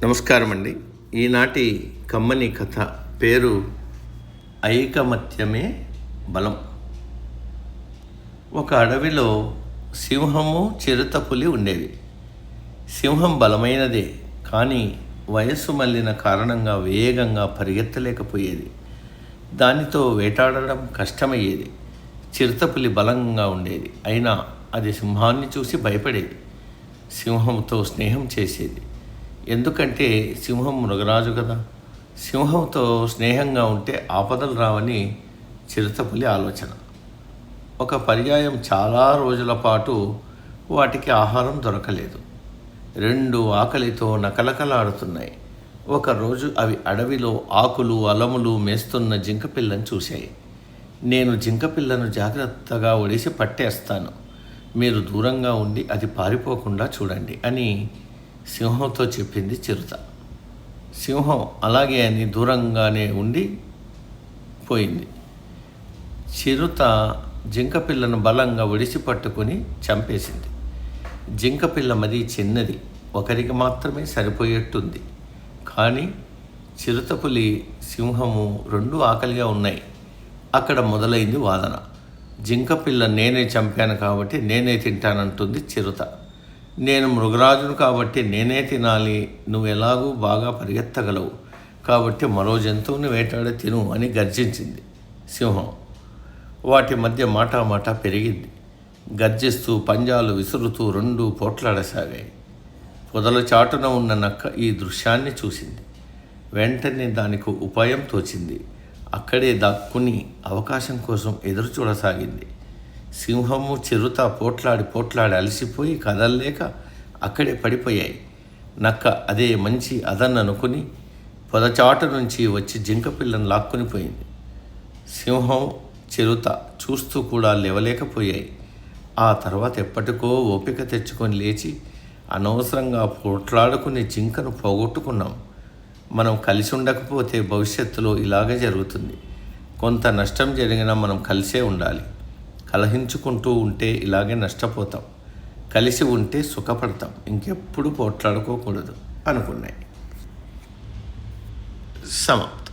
నమస్కారం అండి. ఈనాటి కమ్మని కథ పేరు ఐకమత్యమే బలం. ఒక అడవిలో సింహము, చిరుతపులి ఉండేవి. సింహం బలమైనదే, కానీ వయస్సు మళ్ళిన కారణంగా వేగంగా పరిగెత్తలేకపోయేది. దానితో వేటాడడం కష్టమయ్యేది. చిరుతపులి బలంగా ఉండేది, అయినా అది సింహాన్ని చూసి భయపడేది. సింహంతో స్నేహం చేసేది, ఎందుకంటే సింహం మృగరాజు కదా. సింహంతో స్నేహంగా ఉంటే ఆపదలు రావని చిరుతపులి ఆలోచన. ఒక పర్యాయం చాలా రోజుల పాటు వాటికి ఆహారం దొరకలేదు. రెండు ఆకలితో నకలకలాడుతున్నాయి. ఒకరోజు అవి అడవిలో ఆకులు, అలములు మేస్తున్న జింకపిల్లను చూశాయి. నేను జింకపిల్లను జాగ్రత్తగా ఒడిసి పట్టేస్తాను, మీరు దూరంగా ఉండి అది పారిపోకుండా చూడండి అని సింహంతో చెప్పింది చిరుత. సింహం అలాగే అని దూరంగానే ఉండి పోయింది. చిరుత జింకపిల్లను బలంగా ఒడిసి పట్టుకొని చంపేసింది. జింకపిల్ల మరీ చిన్నది, ఒకరికి మాత్రమే సరిపోయేట్టుంది. కానీ చిరుతపులి, సింహము రెండు ఆకలిగా ఉన్నాయి. అక్కడ మొదలైంది వాదన. జింకపిల్ల నేనే చంపాను కాబట్టి నేనే తింటానంటుంది చిరుత. నేను మృగరాజును కాబట్టి నేనే తినాలి, నువ్వు ఎలాగూ బాగా పరిగెత్తగలవు కాబట్టి మరో జంతువుని వేటాడి తిను అని గర్జించింది సింహం. వాటి మధ్య మాటా పెరిగింది. గర్జిస్తూ పంజాలు విసురుతూ రెండూ పోట్లాడసాగాయి. పొదల చాటున ఉన్న నక్క ఈ దృశ్యాన్ని చూసింది. వెంటనే దానికి ఉపాయం తోచింది. అక్కడే దాక్కుని అవకాశం కోసం ఎదురు చూడసాగింది. సింహము, చిరుత పోట్లాడి అలసిపోయి కదల్లేక అక్కడే పడిపోయాయి. నక్క అదే మంచి అదన్ననుకుని పొదచాటు నుంచి వచ్చి జింకపిల్లను లాక్కుని పోయింది. సింహం, చిరుత చూస్తూ కూడా లేవలేకపోయాయి. ఆ తర్వాత ఎప్పటికో ఓపిక తెచ్చుకొని లేచి, అనవసరంగా పోట్లాడుకుని జింకను పోగొట్టుకున్నాం. మనం కలిసి ఉండకపోతే భవిష్యత్తులో ఇలాగే జరుగుతుంది. కొంత నష్టం జరిగినా మనం కలిసే ఉండాలి. కలహించుకుంటూ ఉంటే ఇలాగే నష్టపోతాం. కలిసి ఉంటే సుఖపడతాం. ఇంకెప్పుడు పోట్లాడుకోకూడదు అనుకున్నాయి. సమాప్తం.